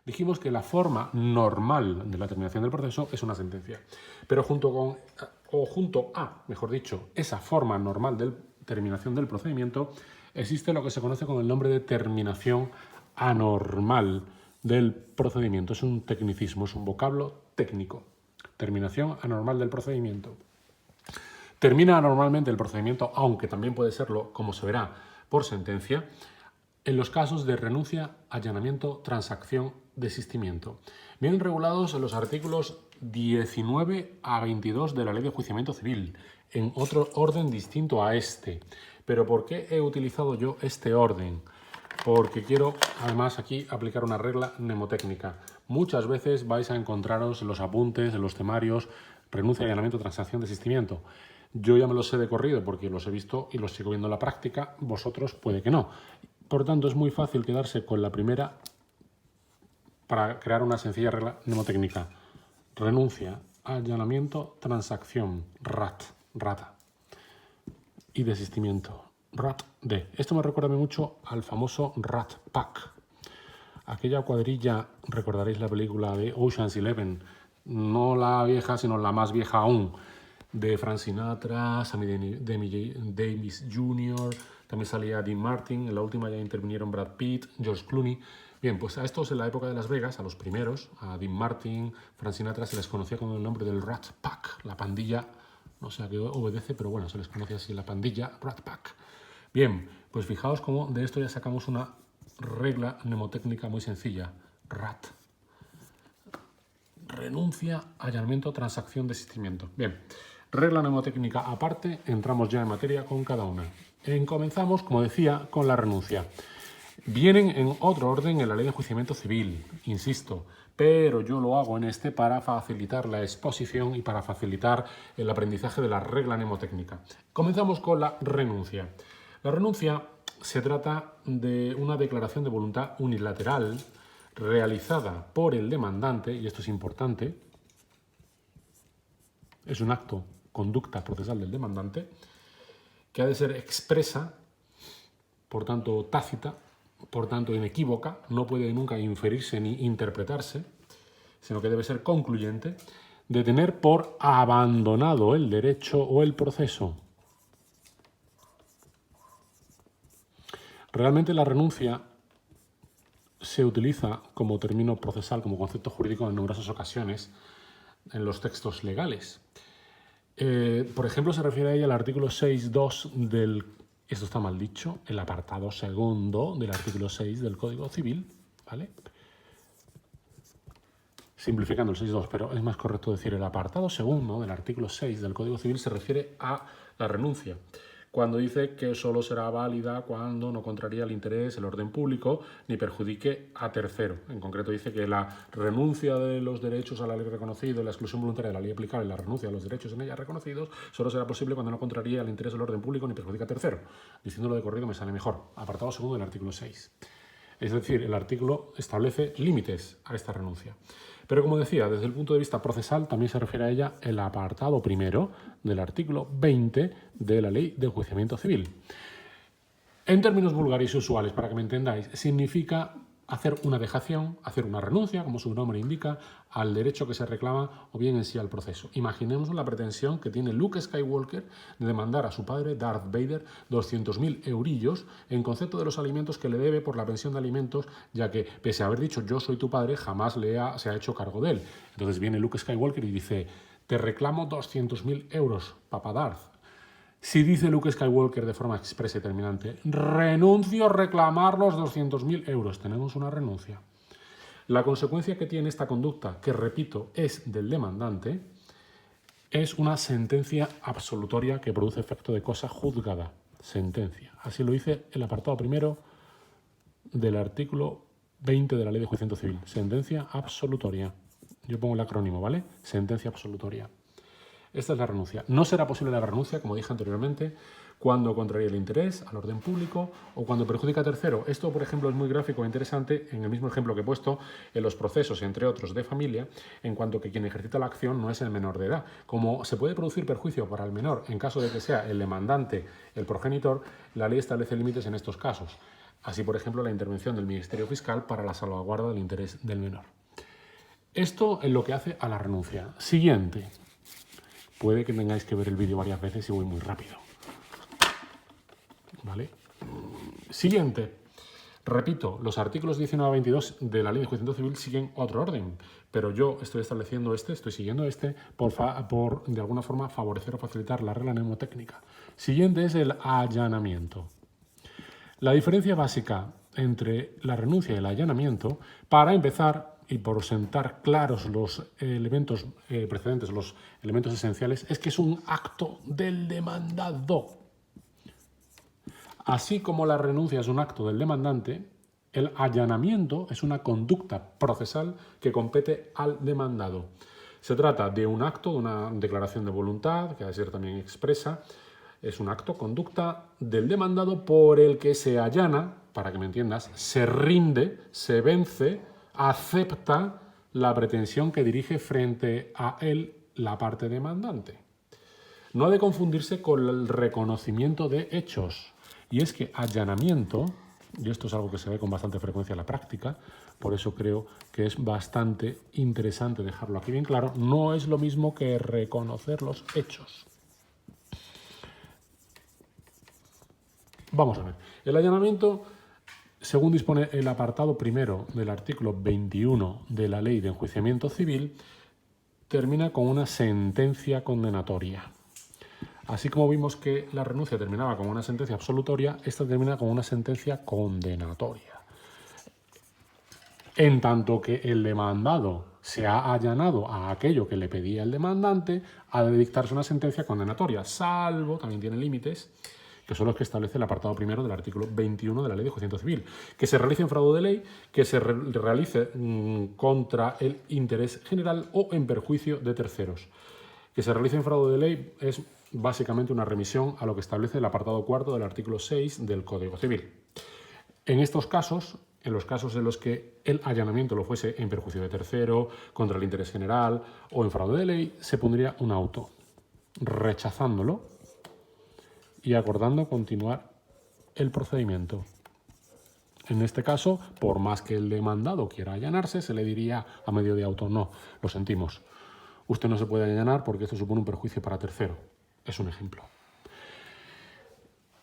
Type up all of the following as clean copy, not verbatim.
Dijimos que la forma normal de la terminación del proceso es una sentencia. Pero junto a, mejor dicho, esa forma normal de terminación del procedimiento, existe lo que se conoce con el nombre de terminación anormal del procedimiento. Es un tecnicismo, es un vocablo técnico. Terminación anormal del procedimiento. Termina anormalmente el procedimiento, aunque también puede serlo, como se verá, por sentencia, en los casos de renuncia, allanamiento, transacción, desistimiento. Vienen regulados en los artículos 19 a 22 de la Ley de Enjuiciamiento Civil, en otro orden distinto a este. ¿Pero por qué he utilizado yo este orden? Porque quiero, además, aquí aplicar una regla mnemotécnica. Muchas veces vais a encontraros en los apuntes, en los temarios, renuncia, allanamiento, transacción, desistimiento. Yo ya me los sé de corrido porque los he visto y los sigo viendo en la práctica. Vosotros puede que no. Por tanto, es muy fácil quedarse con la primera para crear una sencilla regla mnemotécnica. Renuncia, allanamiento, transacción, rata. Y desistimiento, de. Esto me recuerda mucho al famoso Rat Pack. Aquella cuadrilla, recordaréis la película de Ocean's 11, no la vieja, sino la más vieja aún, de Frank Sinatra, Sammy Davis Jr., también salía Dean Martin, en la última ya intervinieron Brad Pitt, George Clooney. Bien, pues a estos en la época de Las Vegas, a los primeros, a Dean Martin, Frank Sinatra, se les conocía con el nombre del Rat Pack, la pandilla, no sé a qué obedece, pero bueno, se les conocía así, la pandilla Rat Pack. Bien, pues fijaos cómo de esto ya sacamos una regla mnemotécnica muy sencilla. RAT. Renuncia, allanamiento, transacción, desistimiento. Bien, regla mnemotécnica aparte, entramos ya en materia con cada una. Comenzamos, como decía, con la renuncia. Vienen en otro orden en la Ley de Enjuiciamiento Civil, insisto, pero yo lo hago en este para facilitar la exposición y para facilitar el aprendizaje de la regla mnemotécnica. Comenzamos con la renuncia. La renuncia se trata de una declaración de voluntad unilateral realizada por el demandante, y esto es importante, es un acto, conducta procesal del demandante, que ha de ser expresa, por tanto tácita, por tanto inequívoca, no puede nunca inferirse ni interpretarse, sino que debe ser concluyente, de tener por abandonado el derecho o el proceso. Realmente la renuncia se utiliza como término procesal, como concepto jurídico en numerosas ocasiones en los textos legales. Por ejemplo, se refiere a ella al artículo 6.2 del, esto está mal dicho, el apartado segundo del artículo 6 del Código Civil, ¿vale? Simplificando el 6.2, pero es más correcto decir el apartado segundo del artículo 6 del Código Civil se refiere a la renuncia, cuando dice que solo será válida cuando no contraría el interés, el orden público, ni perjudique a tercero. En concreto dice que la renuncia de los derechos a la ley reconocida, la exclusión voluntaria de la ley aplicable y la renuncia a los derechos en ella reconocidos, solo será posible cuando no contraría el interés, el orden público, ni perjudique a tercero. Diciéndolo de corrido me sale mejor. Apartado segundo del artículo 6. Es decir, el artículo establece límites a esta renuncia. Pero como decía, desde el punto de vista procesal también se refiere a ella el apartado primero del artículo 20 de la Ley de Enjuiciamiento Civil. En términos vulgares y usuales, para que me entendáis, significa hacer una dejación, hacer una renuncia, como su nombre indica, al derecho que se reclama o bien en sí al proceso. Imaginemos la pretensión que tiene Luke Skywalker de demandar a su padre, Darth Vader, 200.000 eurillos en concepto de los alimentos que le debe por la pensión de alimentos, ya que, pese a haber dicho yo soy tu padre, jamás se ha hecho cargo de él. Entonces viene Luke Skywalker y dice, te reclamo 200.000 euros, papá Darth. Si dice Luke Skywalker de forma expresa y terminante, renuncio a reclamar los 200.000 euros, tenemos una renuncia. La consecuencia que tiene esta conducta, que repito, es del demandante, es una sentencia absolutoria que produce efecto de cosa juzgada. Sentencia. Así lo dice el apartado primero del artículo 20 de la Ley de Enjuiciamiento Civil. Sentencia absolutoria. Yo pongo el acrónimo, ¿vale? Sentencia absolutoria. Esta es la renuncia. No será posible la renuncia, como dije anteriormente, cuando contraría el interés al orden público o cuando perjudica a tercero. Esto, por ejemplo, es muy gráfico e interesante en el mismo ejemplo que he puesto en los procesos, entre otros, de familia, en cuanto que quien ejercita la acción no es el menor de edad. Como se puede producir perjuicio para el menor en caso de que sea el demandante el progenitor, la ley establece límites en estos casos. Así, por ejemplo, la intervención del Ministerio Fiscal para la salvaguarda del interés del menor. Esto es lo que hace a la renuncia. Siguiente. Puede que tengáis que ver el vídeo varias veces y voy muy rápido. ¿Vale? Siguiente. Repito, los artículos 19 a 22 de la Ley de Enjuiciamiento Civil siguen otro orden, pero yo estoy estableciendo estoy siguiendo por de alguna forma favorecer o facilitar la regla mnemotécnica. Siguiente es el allanamiento. La diferencia básica entre la renuncia y el allanamiento, para empezar y por sentar claros los elementos precedentes, los elementos esenciales, es que es un acto del demandado. Así como la renuncia es un acto del demandante, el allanamiento es una conducta procesal que compete al demandado. Se trata de un acto, de una declaración de voluntad, que ha de ser también expresa. Es un acto, conducta del demandado por el que se allana, para que me entiendas, se rinde, se vence, acepta la pretensión que dirige frente a él la parte demandante. No ha de confundirse con el reconocimiento de hechos. Y es que allanamiento, y esto es algo que se ve con bastante frecuencia en la práctica, por eso creo que es bastante interesante dejarlo aquí bien claro, no es lo mismo que reconocer los hechos. Vamos a ver. El allanamiento, según dispone el apartado primero del artículo 21 de la Ley de Enjuiciamiento Civil, termina con una sentencia condenatoria. Así como vimos que la renuncia terminaba con una sentencia absolutoria, esta termina con una sentencia condenatoria. En tanto que el demandado se ha allanado a aquello que le pedía el demandante, ha de dictarse una sentencia condenatoria, salvo, también tiene límites, que son los que establece el apartado primero del artículo 21 de la Ley de Enjuiciamiento Civil, que se realice en fraude de ley, que se realice contra el interés general o en perjuicio de terceros. Que se realice en fraude de ley es básicamente una remisión a lo que establece el apartado cuarto del artículo 6 del Código Civil. En estos casos, en los casos en los que el allanamiento lo fuese en perjuicio de tercero, contra el interés general o en fraude de ley, se pondría un auto rechazándolo y acordando continuar el procedimiento. En este caso, por más que el demandado quiera allanarse, se le diría a medio de auto, no, lo sentimos. Usted no se puede allanar porque esto supone un perjuicio para tercero. Es un ejemplo.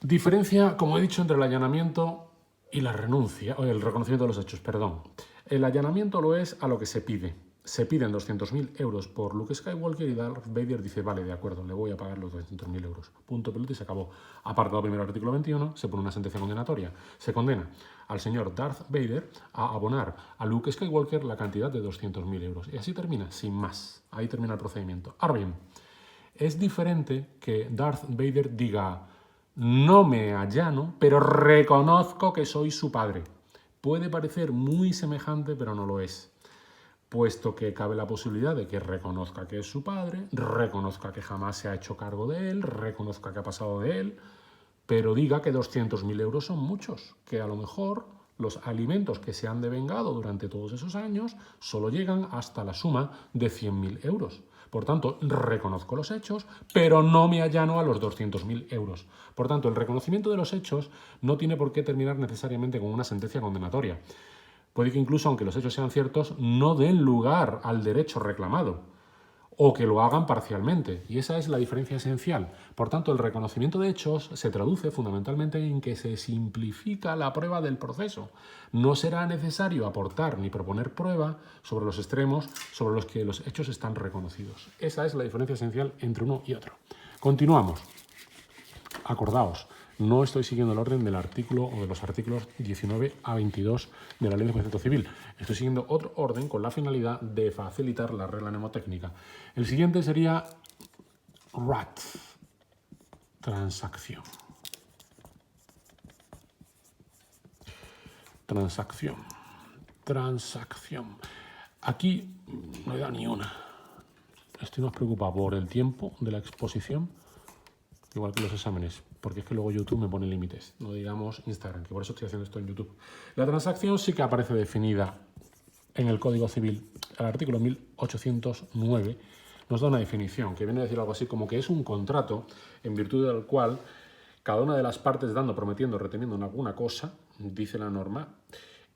Diferencia, como he dicho, entre el allanamiento y la renuncia, o el reconocimiento de los hechos, perdón. El allanamiento lo es a lo que se pide. Se piden 200.000 euros por Luke Skywalker y Darth Vader dice, vale, de acuerdo, le voy a pagar los 200.000 euros. Punto pelota y se acabó. Apartado primero artículo 21, se pone una sentencia condenatoria. Se condena al señor Darth Vader a abonar a Luke Skywalker la cantidad de 200.000 euros. Y así termina, sin más. Ahí termina el procedimiento. Ahora bien, es diferente que Darth Vader diga, no me allano, pero reconozco que soy su padre. Puede parecer muy semejante, pero no lo es. Puesto que cabe la posibilidad de que reconozca que es su padre, reconozca que jamás se ha hecho cargo de él, reconozca que ha pasado de él, pero diga que 200.000 euros son muchos, que a lo mejor los alimentos que se han devengado durante todos esos años solo llegan hasta la suma de 100.000 euros. Por tanto, reconozco los hechos, pero no me allano a los 200.000 euros. Por tanto, el reconocimiento de los hechos no tiene por qué terminar necesariamente con una sentencia condenatoria. Puede que incluso, aunque los hechos sean ciertos, no den lugar al derecho reclamado o que lo hagan parcialmente. Y esa es la diferencia esencial. Por tanto, el reconocimiento de hechos se traduce fundamentalmente en que se simplifica la prueba del proceso. No será necesario aportar ni proponer prueba sobre los extremos sobre los que los hechos están reconocidos. Esa es la diferencia esencial entre uno y otro. Continuamos. Acordaos. No estoy siguiendo el orden del artículo o de los artículos 19 a 22 de la Ley de Enjuiciamiento Civil. Estoy siguiendo otro orden con la finalidad de facilitar la regla mnemotécnica. El siguiente sería RAT, transacción. Transacción. Aquí no he dado ni una. Estoy más preocupado por el tiempo de la exposición, igual que los exámenes. porque es que luego YouTube me pone límites, no digamos Instagram, que por eso estoy haciendo esto en YouTube. La transacción sí que aparece definida en el Código Civil. El artículo 1809 nos da una definición que viene a decir algo así como que es un contrato en virtud del cual cada una de las partes dando, prometiendo, reteniendo en alguna cosa, dice la norma,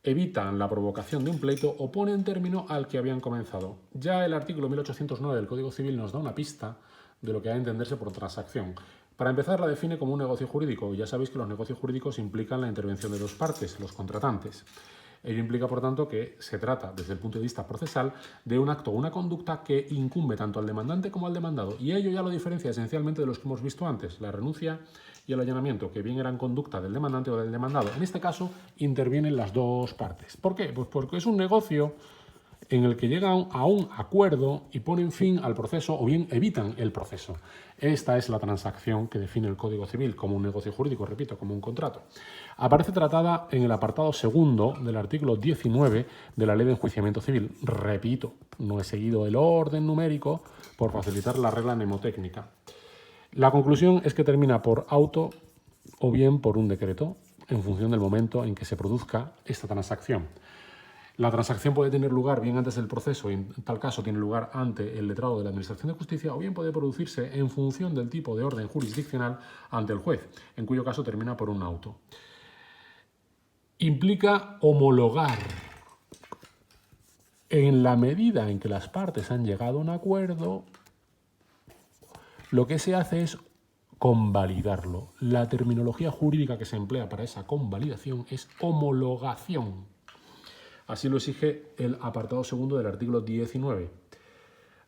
evitan la provocación de un pleito o ponen término al que habían comenzado. Ya el artículo 1809 del Código Civil nos da una pista de lo que ha de entenderse por transacción. Para empezar, la define como un negocio jurídico, y ya sabéis que los negocios jurídicos implican la intervención de dos partes, los contratantes. Ello implica, por tanto, que se trata, desde el punto de vista procesal, de un acto o una conducta que incumbe tanto al demandante como al demandado, y ello ya lo diferencia esencialmente de los que hemos visto antes, la renuncia y el allanamiento, que bien eran conducta del demandante o del demandado. En este caso, intervienen las dos partes. ¿Por qué? Pues porque es un negocio en el que llegan a un acuerdo y ponen fin al proceso o bien evitan el proceso. Esta es la transacción que define el Código Civil como un negocio jurídico, repito, como un contrato. Aparece tratada en el apartado segundo del artículo 19 de la Ley de Enjuiciamiento Civil. Repito, no he seguido el orden numérico por facilitar la regla mnemotécnica. La conclusión es que termina por auto o bien por un decreto, en función del momento en que se produzca esta transacción. La transacción puede tener lugar bien antes del proceso y en tal caso tiene lugar ante el letrado de la Administración de Justicia o bien puede producirse en función del tipo de orden jurisdiccional ante el juez, en cuyo caso termina por un auto. Implica homologar. En la medida en que las partes han llegado a un acuerdo, lo que se hace es convalidarlo. La terminología jurídica que se emplea para esa convalidación es homologación. Así lo exige el apartado segundo del artículo 19.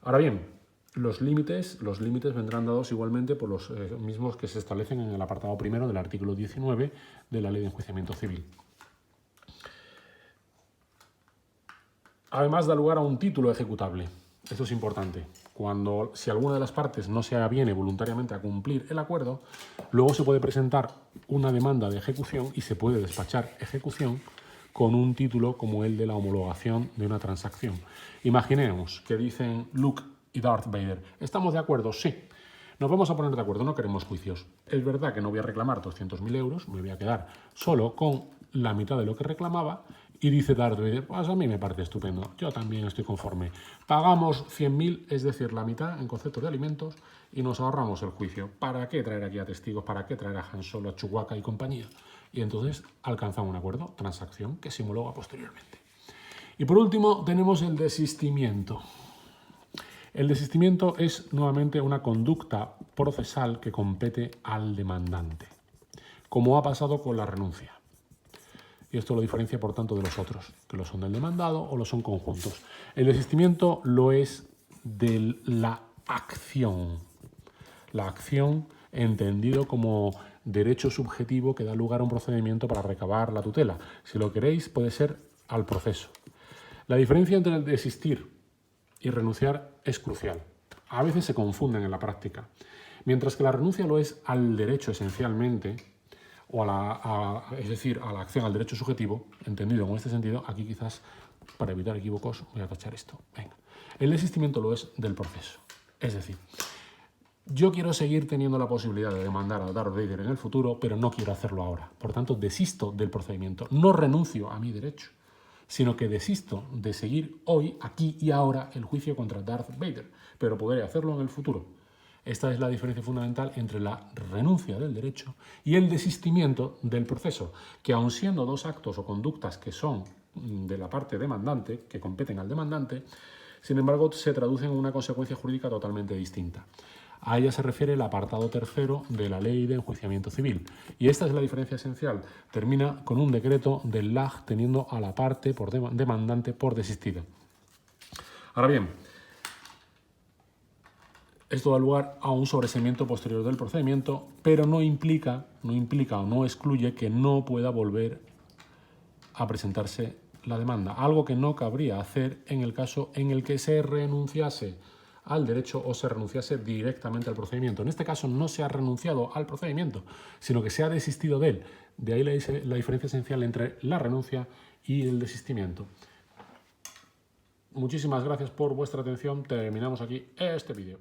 Ahora bien, los límites vendrán dados igualmente por los mismos que se establecen en el apartado primero del artículo 19 de la Ley de Enjuiciamiento Civil. Además, da lugar a un título ejecutable. Esto es importante. Si alguna de las partes no se aviene voluntariamente a cumplir el acuerdo, luego se puede presentar una demanda de ejecución y se puede despachar ejecución con un título como el de la homologación de una transacción. Imaginemos que dicen Luke y Darth Vader, ¿estamos de acuerdo? Sí. Nos vamos a poner de acuerdo, no queremos juicios. Es verdad que no voy a reclamar 200.000 euros, me voy a quedar solo con la mitad de lo que reclamaba. Y dice Darth Vader, pues a mí me parece estupendo, yo también estoy conforme. Pagamos 100.000, es decir, la mitad en concepto de alimentos, y nos ahorramos el juicio. ¿Para qué traer aquí a testigos? ¿Para qué traer a Han Solo, a Chewbacca y compañía? Y entonces alcanzamos un acuerdo, transacción, que se homologa posteriormente. Y por último tenemos el desistimiento. El desistimiento es nuevamente una conducta procesal que compete al demandante, como ha pasado con la renuncia. Y esto lo diferencia, por tanto, de los otros, que lo son del demandado o lo son conjuntos. El desistimiento lo es de la acción. La acción entendido como derecho subjetivo que da lugar a un procedimiento para recabar la tutela. Si lo queréis, puede ser al proceso. La diferencia entre el desistir y renunciar es crucial. A veces se confunden en la práctica. Mientras que la renuncia lo es al derecho esencialmente, o es decir, a la acción, al derecho subjetivo, entendido en este sentido, aquí quizás, para evitar equívocos, voy a tachar esto. Venga. El desistimiento lo es del proceso. Es decir, yo quiero seguir teniendo la posibilidad de demandar a Darth Vader en el futuro, pero no quiero hacerlo ahora. Por tanto, desisto del procedimiento. No renuncio a mi derecho, sino que desisto de seguir hoy, aquí y ahora, el juicio contra Darth Vader, pero podré hacerlo en el futuro. Esta es la diferencia fundamental entre la renuncia del derecho y el desistimiento del proceso, que aun siendo dos actos o conductas que son de la parte demandante, que competen al demandante, sin embargo se traducen en una consecuencia jurídica totalmente distinta. A ella se refiere el apartado tercero de la Ley de Enjuiciamiento Civil. Y esta es la diferencia esencial. Termina con un decreto del LAG teniendo a la parte demandante por desistida. Ahora bien, esto da lugar a un sobreseimiento posterior del procedimiento, pero no implica o no excluye que no pueda volver a presentarse la demanda, algo que no cabría hacer en el caso en el que se renunciase al derecho o se renunciase directamente al procedimiento. En este caso no se ha renunciado al procedimiento, sino que se ha desistido de él. De ahí la diferencia esencial entre la renuncia y el desistimiento. Muchísimas gracias por vuestra atención. Terminamos aquí este vídeo.